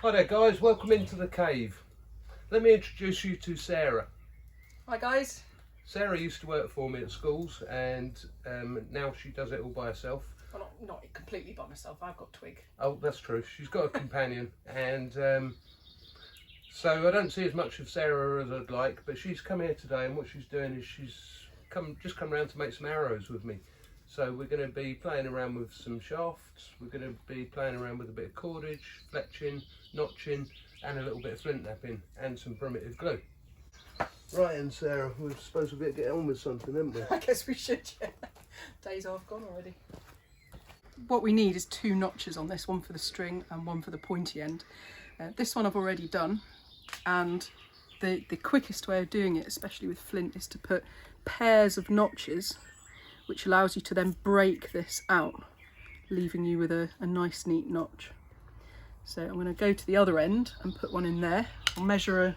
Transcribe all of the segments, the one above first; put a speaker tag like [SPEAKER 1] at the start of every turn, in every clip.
[SPEAKER 1] Hi there guys, welcome into the cave. Let me introduce you to Sarah.
[SPEAKER 2] Hi guys.
[SPEAKER 1] Sarah used to work for me at schools and now she does it all by herself.
[SPEAKER 2] Well, not completely by myself, I've got Twig.
[SPEAKER 1] Oh, that's true. She's got a companion and so I don't see as much of Sarah as I'd like, but she's come here today and what she's doing is she's just come around to make some arrows with me. So we're going to be playing around with some shafts, we're going to be playing around with a bit of cordage, fletching, notching and a little bit of flint knapping and some primitive glue. Right, and Sarah, we're supposed to get on with something, haven't we?
[SPEAKER 2] I guess we should, yeah. Days half gone already. What we need is 2 notches on this, one for the string and one for the pointy end. This one I've already done, and the quickest way of doing it, especially with flint, is to put pairs of notches, which allows you to then break this out, leaving you with a nice neat notch. So I'm going to go to the other end and put one in there. I'll measure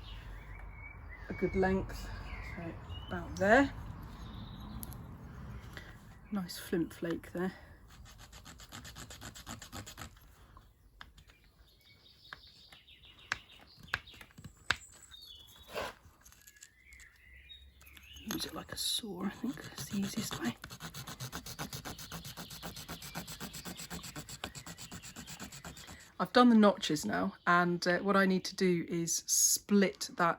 [SPEAKER 2] a good length, so about there. Nice flint flake there. Use it like a saw, I think that's the easiest way. I've done the notches now, and what I need to do is split that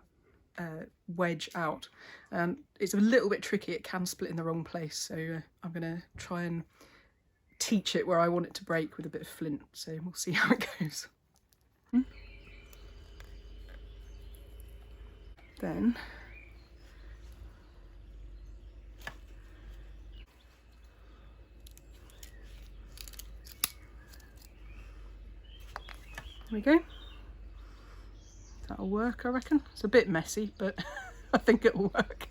[SPEAKER 2] wedge out. It's a little bit tricky, it can split in the wrong place, so I'm going to try and teach it where I want it to break with a bit of flint, so we'll see how it goes. Then there we go. That'll work, I reckon. It's a bit messy, but I think it'll work.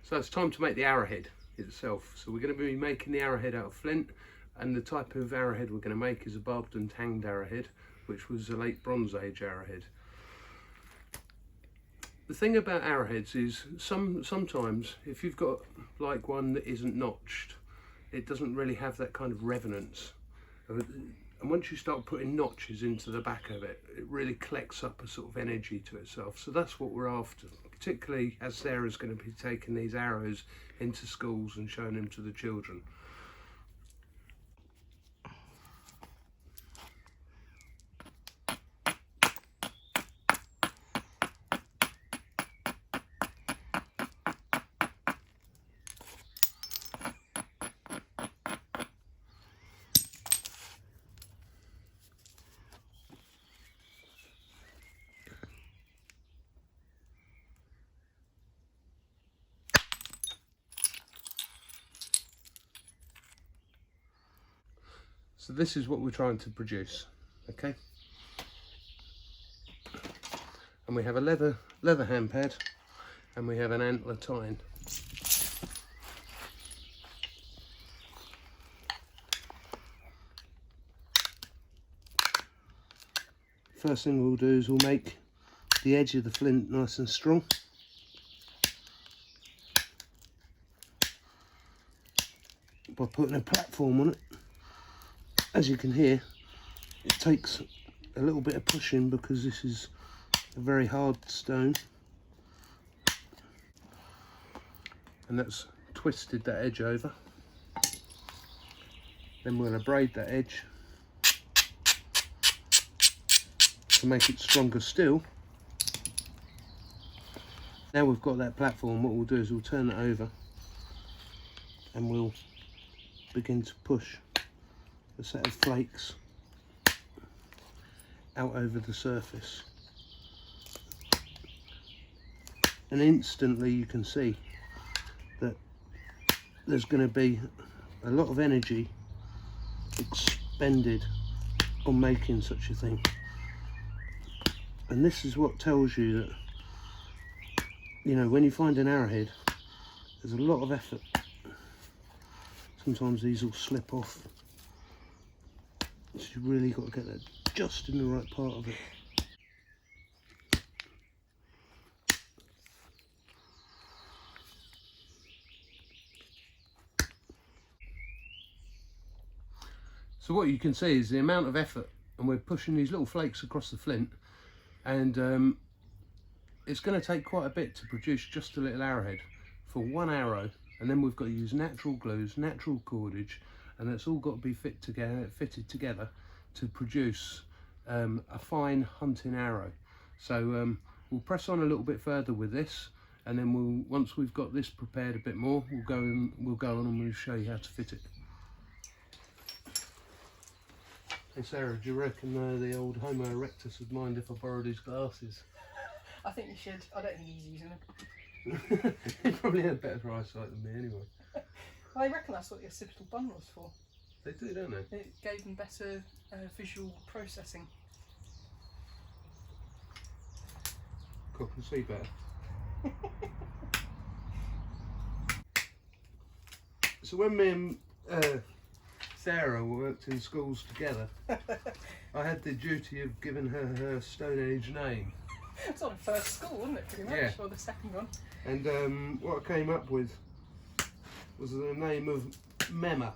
[SPEAKER 1] So it's time to make the arrowhead itself. So we're going to be making the arrowhead out of flint, and the type of arrowhead we're going to make is a barbed and tanged arrowhead, which was a late Bronze Age arrowhead. The thing about arrowheads is sometimes if you've got like one that isn't notched, it doesn't really have that kind of resonance. And once you start putting notches into the back of it, it really collects up a sort of energy to itself. So that's what we're after, particularly as Sarah's going to be taking these arrows into schools and showing them to the children. So this is what we're trying to produce, okay? And we have a leather hand pad, and we have an antler tine. First thing we'll do is we'll make the edge of the flint nice and strong. By putting a platform on it. As you can hear, it takes a little bit of pushing because this is a very hard stone, and that's twisted that edge over. Then we're going to braid that edge to make it stronger still. Now we've got that platform, what we'll do is we'll turn it over and we'll begin to push a set of flakes out over the surface, and instantly you can see that there's going to be a lot of energy expended on making such a thing, and this is what tells you that, you know, when you find an arrowhead, there's a lot of effort. Sometimes these will slip off. So you've really got to get that just in the right part of it. So what you can see is the amount of effort, and we're pushing these little flakes across the flint, and it's going to take quite a bit to produce just a little arrowhead for one arrow, and then we've got to use natural glues, natural cordage, and it's all got to be fitted together to produce a fine hunting arrow. So we'll press on a little bit further with this, and then once we've got this prepared a bit more, we'll go on and we'll show you how to fit it. Hey Sarah, do you reckon the old Homo erectus would mind if I borrowed his glasses?
[SPEAKER 2] I think you should. I don't think he's using them.
[SPEAKER 1] He probably had better eyesight than me anyway.
[SPEAKER 2] Well, I reckon that's what the occipital bun was for.
[SPEAKER 1] They do, don't they?
[SPEAKER 2] It gave them better visual processing.
[SPEAKER 1] I can see better. So when me and Sarah worked in schools together, I had the duty of giving her Stone Age name.
[SPEAKER 2] It's on first school, wasn't it, pretty much?
[SPEAKER 1] Yeah.
[SPEAKER 2] Or the second one.
[SPEAKER 1] And what I came up with was the name of Memma.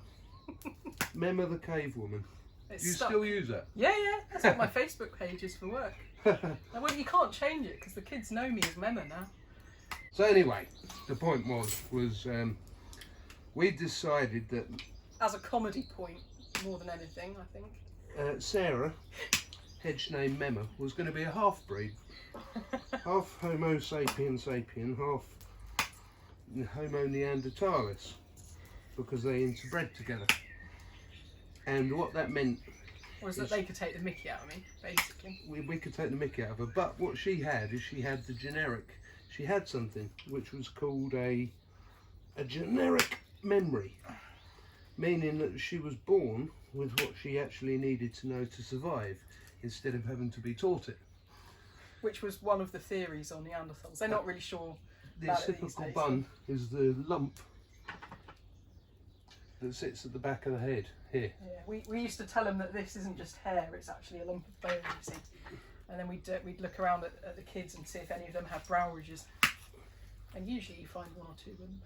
[SPEAKER 1] Memma the Cave Woman.
[SPEAKER 2] It's
[SPEAKER 1] Do you
[SPEAKER 2] stuck.
[SPEAKER 1] still use that?
[SPEAKER 2] Yeah, that's what my Facebook page is for work. Well, you can't change it because the kids know me as Memma now.
[SPEAKER 1] So anyway, the point was we decided that
[SPEAKER 2] As a comedy point, more than anything, I think.
[SPEAKER 1] Sarah, hedge name Memma, was going to be a half-breed. Half Homo sapien sapien, half Homo neanderthalis, because they interbred together. And what that meant
[SPEAKER 2] Was that they could take the mickey out of me, basically.
[SPEAKER 1] we could take the mickey out of her, but what she had is she had the generic. She had something which was called a generic memory, meaning that she was born with what she actually needed to know to survive, instead of having to be taught it.
[SPEAKER 2] Which was one of the theories on Neanderthals. They're not really sure
[SPEAKER 1] The
[SPEAKER 2] about it these
[SPEAKER 1] occipital
[SPEAKER 2] days.
[SPEAKER 1] bun is the lump that sits at the back of the head here.
[SPEAKER 2] Yeah, we used to tell them that this isn't just hair, it's actually a lump of bone, you see. And then we'd look around at the kids and see if any of them had brow ridges. And usually you find one or two of them.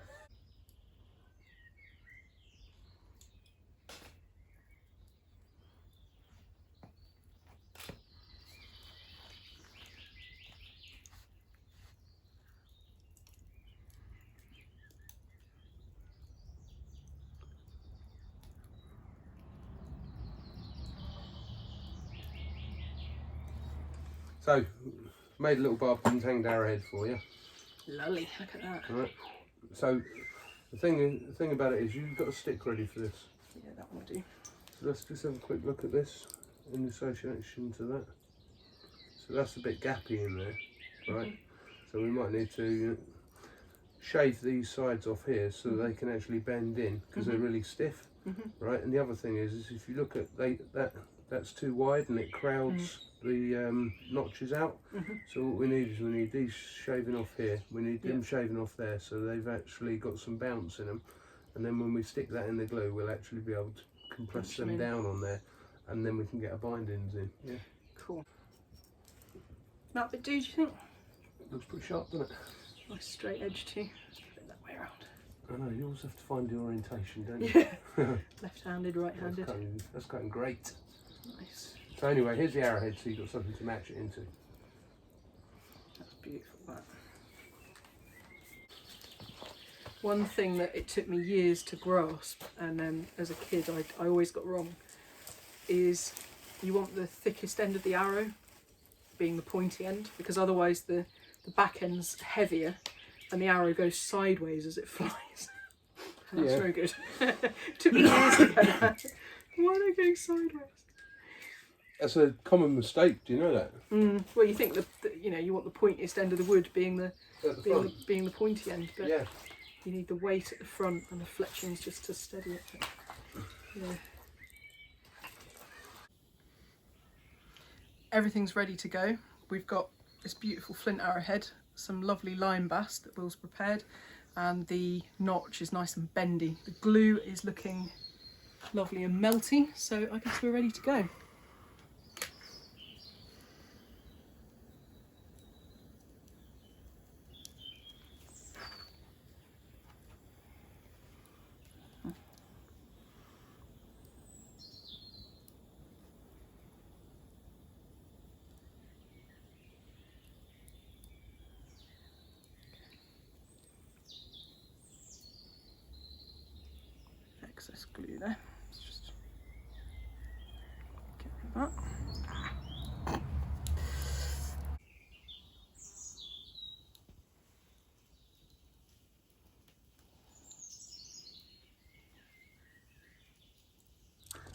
[SPEAKER 1] So, made a little barbed and tanged arrowhead for you.
[SPEAKER 2] Lovely, look at that.
[SPEAKER 1] Right. So, the thing about it is you've got a stick ready for this.
[SPEAKER 2] Yeah, that will do.
[SPEAKER 1] So let's just have a quick look at this in association to that. So that's a bit gappy in there, right? So we might need to shave these sides off here so they can actually bend in, because they're really stiff, right? And the other thing is if you look at that's too wide and it crowds the notches out. So what we need these shaving off here. We need them shaving off there, so they've actually got some bounce in them. And then when we stick that in the glue, we'll actually be able to compress them down on there, and then we can get our bindings in. Yeah.
[SPEAKER 2] Cool. That bit do you think?
[SPEAKER 1] Looks pretty sharp, doesn't it?
[SPEAKER 2] Nice straight edge too. Let's put it that way around.
[SPEAKER 1] I know, you always have to find the orientation, don't you?
[SPEAKER 2] Yeah. Left-handed, right-handed.
[SPEAKER 1] That's cutting great.
[SPEAKER 2] Nice.
[SPEAKER 1] So anyway, here's the arrowhead, so you've got something to match it into.
[SPEAKER 2] That's beautiful, that. One thing that it took me years to grasp, and as a kid I always got wrong, is you want the thickest end of the arrow being the pointy end, because otherwise the back end's heavier and the arrow goes sideways as it flies. That's very good. Took me years to get that. Why are they going sideways?
[SPEAKER 1] That's a common mistake. Do you know that?
[SPEAKER 2] Well, you think that you want the pointiest end of the wood being the pointy end, but you need the weight at the front and the fletchings just to steady it. Yeah. Everything's ready to go. We've got this beautiful flint arrowhead, some lovely lime bast that Will's prepared, and the notch is nice and bendy. The glue is looking lovely and melty, so I guess we're ready to go. excess glue there. Let's just get rid of that.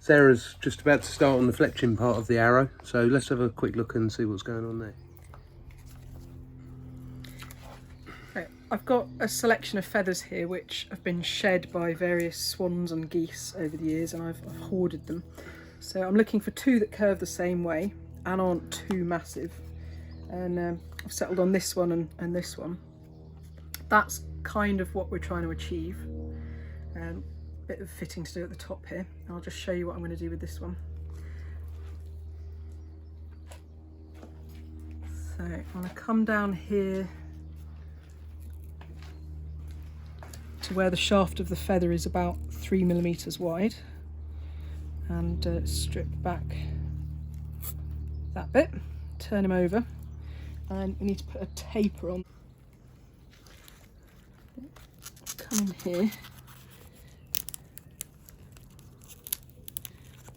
[SPEAKER 1] Sarah's just about to start on the fletching part of the arrow, so let's have a quick look and see what's going on there.
[SPEAKER 2] Right, I've got a selection of feathers here which have been shed by various swans and geese over the years, and I've hoarded them. So I'm looking for two that curve the same way and aren't too massive. And I've settled on this one and this one. That's kind of what we're trying to achieve. Bit of fitting to do at the top here. I'll just show you what I'm going to do with this one. So I'm going to come down here to where the shaft of the feather is about 3 millimeters wide, and strip back that bit, turn him over, and we need to put a taper on. Come in here.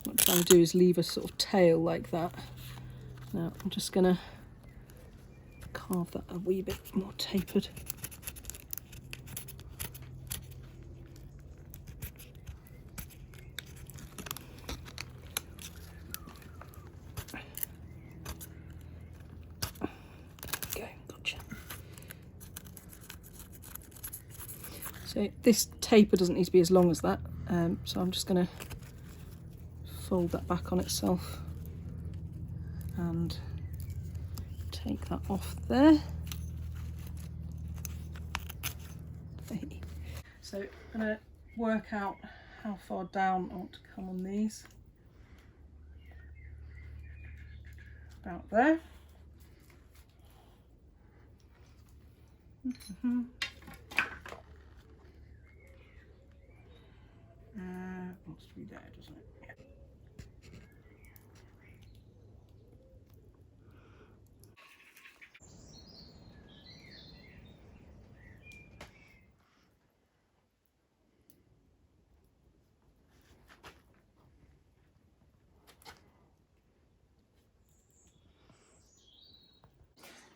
[SPEAKER 2] What I'm trying to do is leave a sort of tail like that. Now I'm just going to carve that a wee bit more tapered. There we go, gotcha. So this taper doesn't need to be as long as that, so I'm just going to fold that back on itself and take that off there. So I'm going to work out how far down I want to come on these. About there. Wants to be there, doesn't it? Yeah.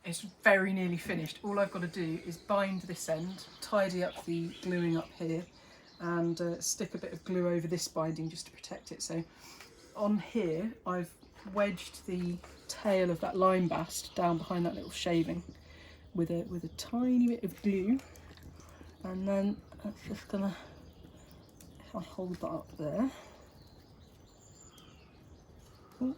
[SPEAKER 2] It's very nearly finished. All I've got to do is bind this end, tidy up the gluing up here, and stick a bit of glue over this binding just to protect it. So on here I've wedged the tail of that lime bast down behind that little shaving with a tiny bit of glue, and then that's just gonna, if I hold that up there. Ooh.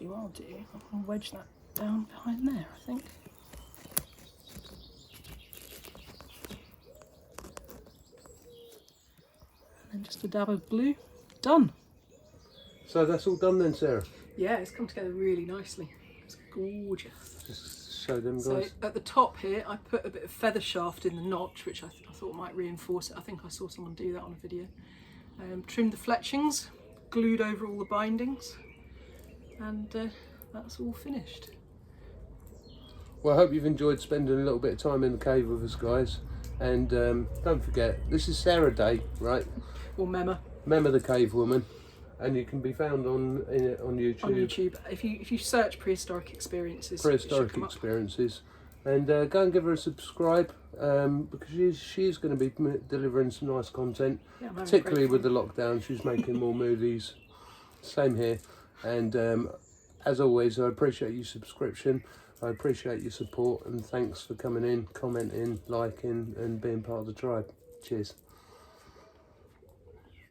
[SPEAKER 2] What I'll do, I'll wedge that down behind there, I think. And then just a dab of glue. Done!
[SPEAKER 1] So that's all done then, Sarah?
[SPEAKER 2] Yeah, it's come together really nicely. It's gorgeous.
[SPEAKER 1] Just show them, guys.
[SPEAKER 2] So at the top here, I put a bit of feather shaft in the notch, which I thought might reinforce it. I think I saw someone do that on a video. Trimmed the fletchings, glued over all the bindings, and that's all finished.
[SPEAKER 1] Well, I hope you've enjoyed spending a little bit of time in the cave with us, guys. And don't forget, this is Sarah Day, right?
[SPEAKER 2] Or Memma.
[SPEAKER 1] Memma the Cave Woman, and you can be found on YouTube.
[SPEAKER 2] On YouTube, if you search Prehistoric Experiences.
[SPEAKER 1] Prehistoric Experiences, and go and give her a subscribe, because she's going to be delivering some nice content, particularly with the lockdown. She's making more movies. Same here, and as always, I appreciate your subscription. I appreciate your support, and thanks for coming in, commenting, liking, and being part of the tribe. Cheers.